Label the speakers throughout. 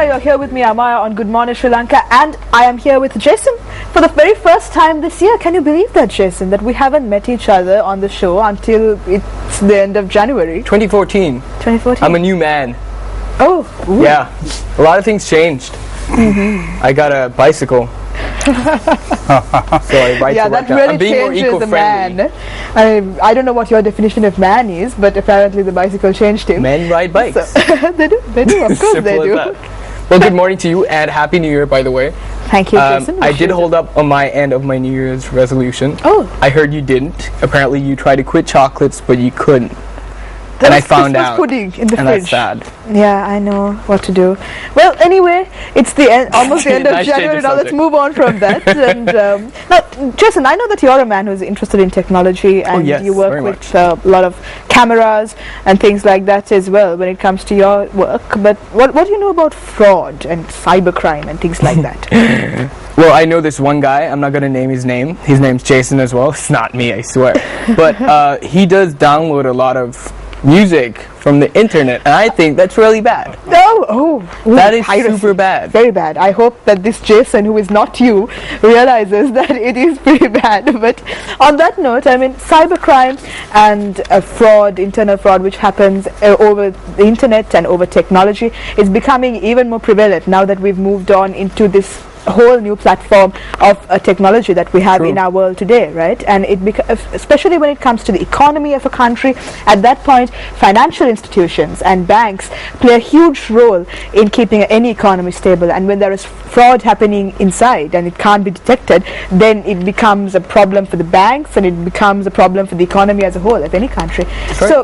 Speaker 1: Lanka. You're here with me, Amaya, on Good Morning Sri Lanka, and I am here with Jason for the very first time this year. Can you believe that, Jason, that we haven't met each other on the show until it's the end of January?
Speaker 2: 2014.
Speaker 1: 2014.
Speaker 2: I'm a new man.
Speaker 1: Oh. Ooh.
Speaker 2: Yeah. A lot of things changed. I got a bicycle. So I ride
Speaker 1: yeah,
Speaker 2: to
Speaker 1: that
Speaker 2: work
Speaker 1: really
Speaker 2: I'm being more
Speaker 1: changes a man. I don't know what your definition of man is, but apparently the bicycle changed him.
Speaker 2: Men ride bikes.
Speaker 1: So they do, of course they do.
Speaker 2: Well, good morning to you and Happy New Year, by the way.
Speaker 1: Thank you, Jason.
Speaker 2: I did hold up on my end of my New Year's resolution.
Speaker 1: Oh.
Speaker 2: I heard you didn't. Apparently you tried to quit chocolates, but you couldn't.
Speaker 1: There
Speaker 2: and
Speaker 1: was
Speaker 2: I found
Speaker 1: Christmas
Speaker 2: out.
Speaker 1: pudding in the
Speaker 2: and
Speaker 1: fridge.
Speaker 2: that's sad.
Speaker 1: Yeah, I know what to do. Well, anyway, it's the end, almost the end of
Speaker 2: Nice
Speaker 1: January. Now let's
Speaker 2: subject.
Speaker 1: move on from that. And now, Jason, I know that you're a man who's interested in technology, and
Speaker 2: yes,
Speaker 1: you work
Speaker 2: very
Speaker 1: with a lot of cameras and things like that as well when it comes to your work. But what do you know about fraud and cybercrime and things like that?
Speaker 2: Well, I know this one guy. I'm not going to name his name. His name's Jason as well. It's not me, I swear. But he does download a lot of music from the internet, and I think that's really bad.
Speaker 1: Ooh,
Speaker 2: That is
Speaker 1: piracy.
Speaker 2: super bad.
Speaker 1: Very bad. I hope that this Jason, who is not you, realizes that it is pretty bad. But on that note, I mean, cybercrime and fraud, internal fraud, which happens over the internet and over technology, is becoming even more prevalent now that we've moved on into this whole new platform of technology that we have
Speaker 2: True.
Speaker 1: in our world today, right? And it especially when it comes to the economy of a country, at that point financial institutions and banks play a huge role in keeping any economy stable, and when there is fraud happening inside and it can't be detected, then it becomes a problem for the banks, and it becomes a problem for the economy as a whole of any country.
Speaker 2: Right.
Speaker 1: So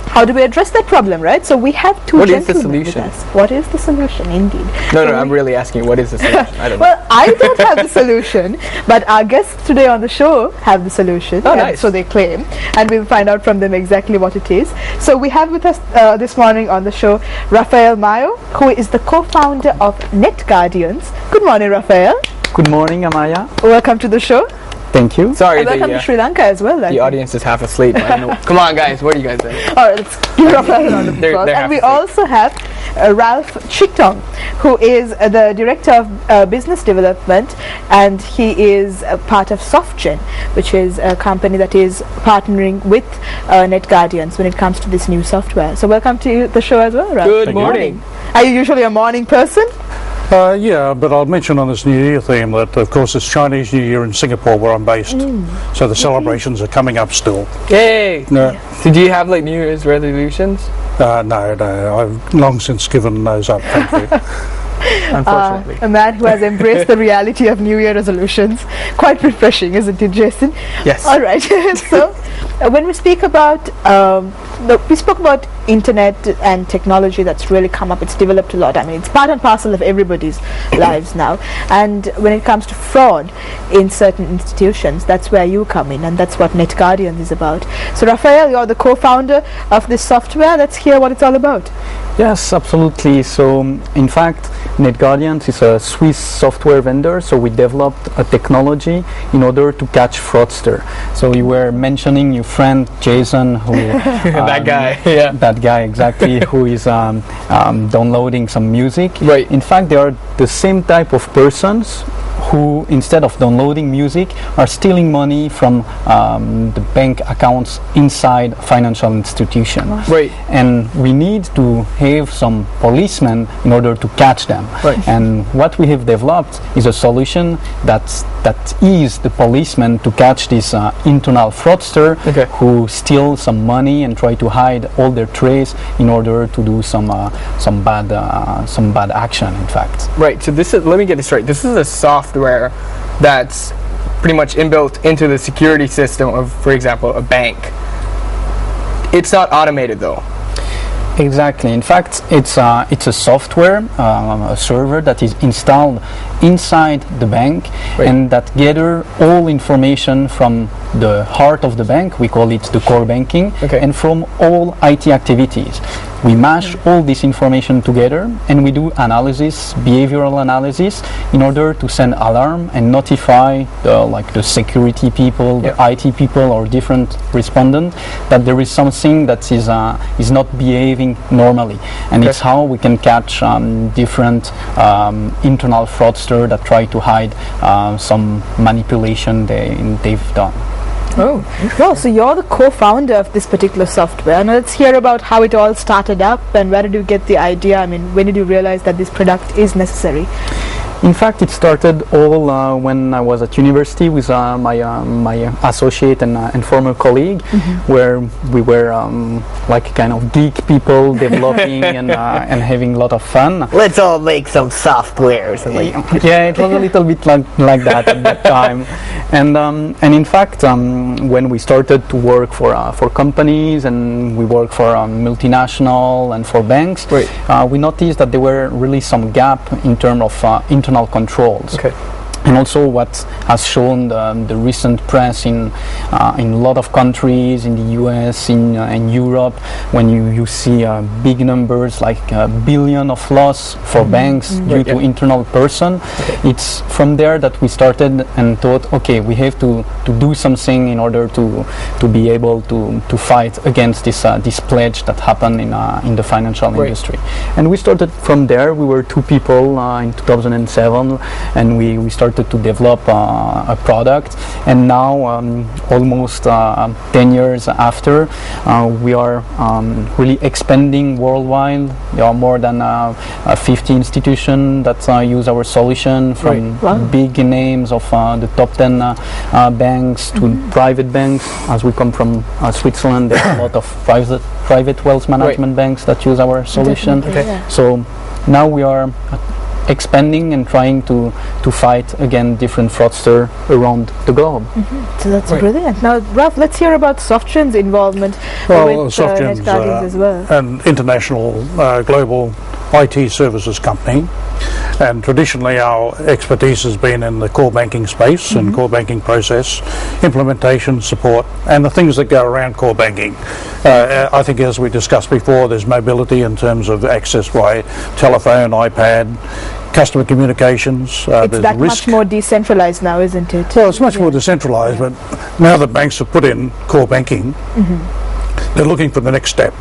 Speaker 1: how do we address that problem, right? So we have two
Speaker 2: What is the
Speaker 1: gentlemen with
Speaker 2: solution?
Speaker 1: us. What is the solution, indeed?
Speaker 2: No,
Speaker 1: So
Speaker 2: I'm really asking, what is the solution? I don't know.
Speaker 1: well, I don't have the solution, but our guests today on the show have the solution.
Speaker 2: Oh,
Speaker 1: and
Speaker 2: nice.
Speaker 1: so they claim, and we'll find out from them exactly what it is. So we have with us this morning on the show Rafael Mayo, who is the co-founder of NetGuardians. Good morning, Rafael.
Speaker 3: Good morning, Amaya.
Speaker 1: Welcome to the show.
Speaker 3: Thank you.
Speaker 2: Sorry,
Speaker 1: And welcome to Sri Lanka as well. I
Speaker 2: the
Speaker 1: think.
Speaker 2: audience is half asleep. I don't know. Come on, guys, what are you guys saying?
Speaker 1: All right, let's give Rafael a round of
Speaker 2: They're
Speaker 1: applause. And
Speaker 2: half
Speaker 1: we
Speaker 2: asleep.
Speaker 1: also have Ralph Chitong, who is the Director of Business Development, and he is a part of SOFGEN, which is a company that is partnering with NetGuardians when it comes to this new software. So welcome to the show as well, Ralph.
Speaker 2: Good morning.
Speaker 1: Are you usually a morning person?
Speaker 4: Yeah, but I'll mention on this New Year theme that, of course, it's Chinese New Year in Singapore, where I'm based. So the celebrations are coming up still.
Speaker 2: Yay!
Speaker 4: No,
Speaker 2: So do you have like New Year's resolutions?
Speaker 4: no, I've long since given those up, thank you.
Speaker 2: Unfortunately.
Speaker 1: A man who has embraced the reality of New Year resolutions. Quite refreshing, isn't it, Jason?
Speaker 2: Yes.
Speaker 1: All right. So, when we speak about, we spoke about internet and technology that's really come up. It's developed a lot. I mean, it's part and parcel of everybody's lives now. And when it comes to fraud in certain institutions, that's where you come in, and that's what NetGuardians is about. So, Rafael, you're the co-founder of this software. Let's hear what it's all about.
Speaker 3: Yes, absolutely. So, in fact, NetGuardians is a Swiss software vendor, so we developed a technology in order to catch fraudster. So you were mentioning your friend Jason, who
Speaker 2: That guy, yeah.
Speaker 3: that guy exactly, who is downloading some music.
Speaker 2: Right.
Speaker 3: In fact, they are the same type of persons who, instead of downloading music, are stealing money from the bank accounts inside financial institution.
Speaker 2: Right.
Speaker 3: And we need to have some policemen in order to catch them.
Speaker 2: Right.
Speaker 3: And what we have developed is a solution that is the policeman to catch this internal fraudster
Speaker 2: Okay.
Speaker 3: who steal some money and try to hide all their trace in order to do some bad action. In fact.
Speaker 2: Right, so this is, let me get this straight. This is a software that's pretty much inbuilt into the security system of, for example, a bank. It's not automated though.
Speaker 3: Exactly. In fact, it's a software, a server that is installed inside the bank,
Speaker 2: Right.
Speaker 3: and that gather all information from the heart of the bank. We call it the core banking,
Speaker 2: Okay.
Speaker 3: and from all IT activities. we mash all this information together and we do analysis, behavioral analysis, in order to send alarm and notify the security people, the IT people, or different respondent that there is something that is not behaving normally. And it's how we can catch different internal fraudsters that try to hide some manipulation they've done.
Speaker 1: Oh, well, so you're the co-founder of this particular software. And let's hear about how it all started up and where did you get the idea? I mean, when did you realize that this product is necessary?
Speaker 3: In fact, it started all when I was at university with my associate and former colleague, where we were like kind of geek people developing and having a lot of fun.
Speaker 2: Let's all make some software.
Speaker 3: Yeah, it was a little bit like that at that time. And in fact, when we started to work for companies and we worked for multinational and for banks, we noticed that there were really some gap in terms of internal controls.
Speaker 2: Okay.
Speaker 3: And also what has shown the recent press in a lot of countries, in the US, in Europe, when you see big numbers like $1 billion of loss for banks due to internal person. It's from there that we started and thought, okay, we have to do something in order to be able to fight against this pledge that happened in the financial industry. And we started from there. We were 2 people in 2007, and we started to develop a product, and now almost 10 years after, we are really expanding worldwide. There are more than 50 institutions that use our solution, from big names of the top 10 banks to private banks. As we come from Switzerland, there are a lot of private wealth management banks that use our solution. So now we are expanding and trying to fight against different fraudsters around the globe.
Speaker 1: So that's brilliant. Now, Ralph, let's hear about SOFGEN's involvement with
Speaker 4: SOFGEN's
Speaker 1: NetGuardians as well.
Speaker 4: an international global IT services company, and traditionally our expertise has been in the core banking space and core banking process, implementation, support, and the things that go around core banking. I think, as we discussed before, there's mobility in terms of access by telephone, iPad, customer communications.
Speaker 1: It's that much more decentralized now, isn't it?
Speaker 4: Well, it's much more decentralized, but now that banks have put in core banking, they're looking for the next step.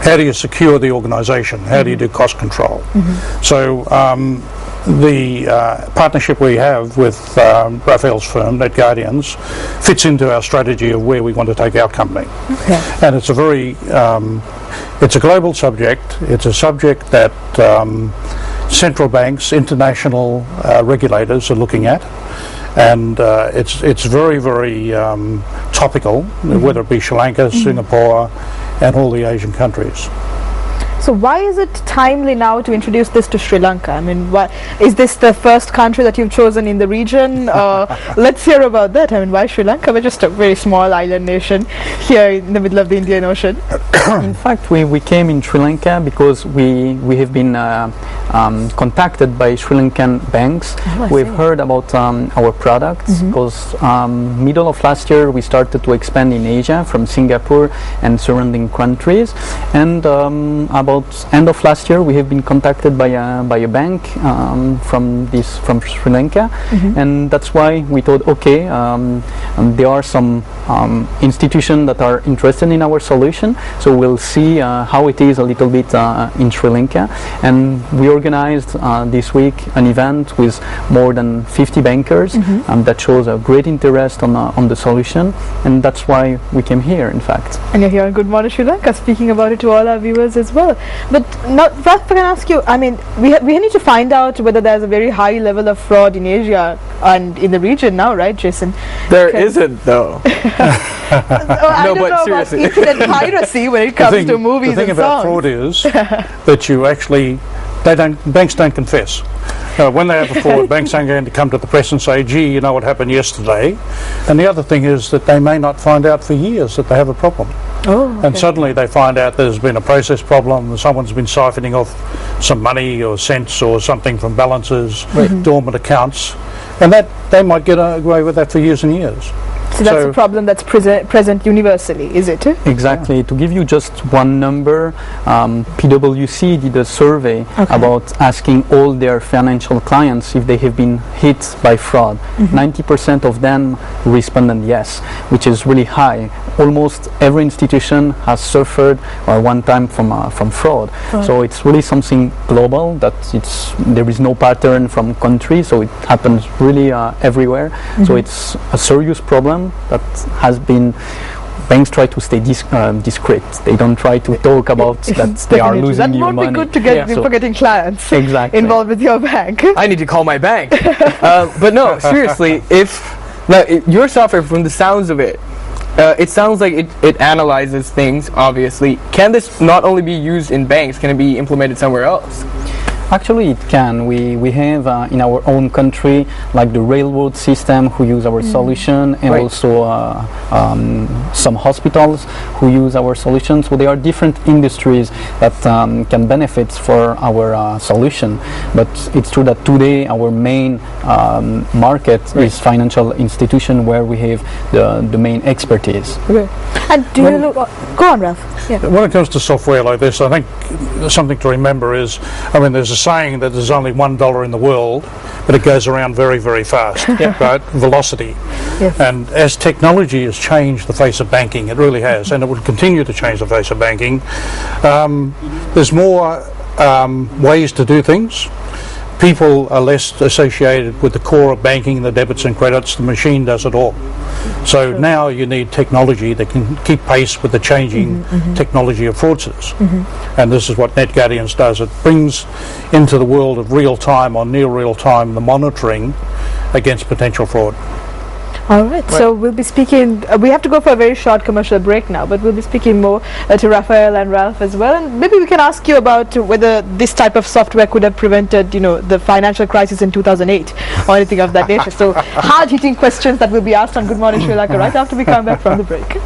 Speaker 4: How do you secure the organisation? How do you do cost control? So the partnership we have with Raphael's firm, NetGuardians, fits into our strategy of where we want to take our company. And it's a very, it's a global subject. It's a subject that central banks, international regulators are looking at. And it's very, very topical, whether it be Sri Lanka, Singapore, and all the Asian countries.
Speaker 1: So why is it timely now to introduce this to Sri Lanka? I mean, why is this the first country that you've chosen in the region? Let's hear about that. I mean, why Sri Lanka? We're just a very small island nation here in the middle of the Indian Ocean.
Speaker 3: In fact, we came in Sri Lanka because we have been contacted by Sri Lankan banks. We've heard about our products because middle of last year we started to expand in Asia from Singapore and surrounding countries, and about end of last year we have been contacted by a bank from Sri Lanka, and that's why we thought, okay, there are some institutions that are interested in our solution, so we'll see how it is a little bit in Sri Lanka. And we organized this week an event with more than 50 bankers that shows a great interest on the solution, and that's why we came here, in fact.
Speaker 1: And you're here on Good Morning Sri Lanka speaking about it to all our viewers as well. But now, Ralph, I can ask you, I mean, we need to find out whether there's a very high level of fraud in Asia and in the region now, right, Jason?
Speaker 2: There isn't, though.
Speaker 1: I don't know
Speaker 2: seriously.
Speaker 1: about internet piracy when it comes to movies
Speaker 4: the thing
Speaker 1: and
Speaker 4: about
Speaker 1: songs.
Speaker 4: fraud is that you actually, banks don't confess. When they have a fraud, banks aren't going to come to the press and say, gee, you know what happened yesterday. And the other thing is that they may not find out for years that they have a problem. And suddenly they find out there's been a process problem, and someone's been siphoning off some money or cents or something from balances, dormant accounts, and that they might get away with that for years and years.
Speaker 1: So that's a problem that's present universally, is it?
Speaker 3: Exactly. To give you just one number, PwC did a survey about asking all their financial clients if they have been hit by fraud. 90% of them responded yes, which is really high. Almost every institution has suffered one time from fraud. So it's really something global, that there is no pattern from country, so it happens really everywhere. So it's a serious problem that has been, banks try to stay discreet. They don't try to talk about that they are losing you money.
Speaker 1: That won't be good to get for getting clients involved with your bank.
Speaker 2: I need to call my bank. But no, seriously, your software, from the sounds of it, it sounds like it analyzes things, obviously. Can this not only be used in banks, can it be implemented somewhere else?
Speaker 3: Actually, it can. We have in our own country, like the railroad system, who use our solution, and also some hospitals who use our solution. So there are different industries that can benefit for our solution. But it's true that today our main market is financial institution, where we have the main expertise.
Speaker 1: Okay. And do you go on, Ralph? Yeah.
Speaker 4: When it comes to software like this, I think something to remember is, there's a saying that there's only $1 in the world, but it goes around very, very fast, right? Velocity.
Speaker 1: Yes.
Speaker 4: And as technology has changed the face of banking, it really has, and it will continue to change the face of banking. There's more ways to do things. People are less associated with the core of banking, the debits and credits. The machine does it all. So now you need technology that can keep pace with the changing technology of fraudsters. And this is what NetGuardians does. It brings into the world of real time, or near real time, the monitoring against potential fraud.
Speaker 1: All right, so we'll be speaking, we have to go for a very short commercial break now, but we'll be speaking more to Raphael and Ralph as well, and maybe we can ask you about whether this type of software could have prevented, the financial crisis in 2008 or anything of that nature. So hard-hitting questions that will be asked on Good Morning Sri Lanka right after we come back from the break.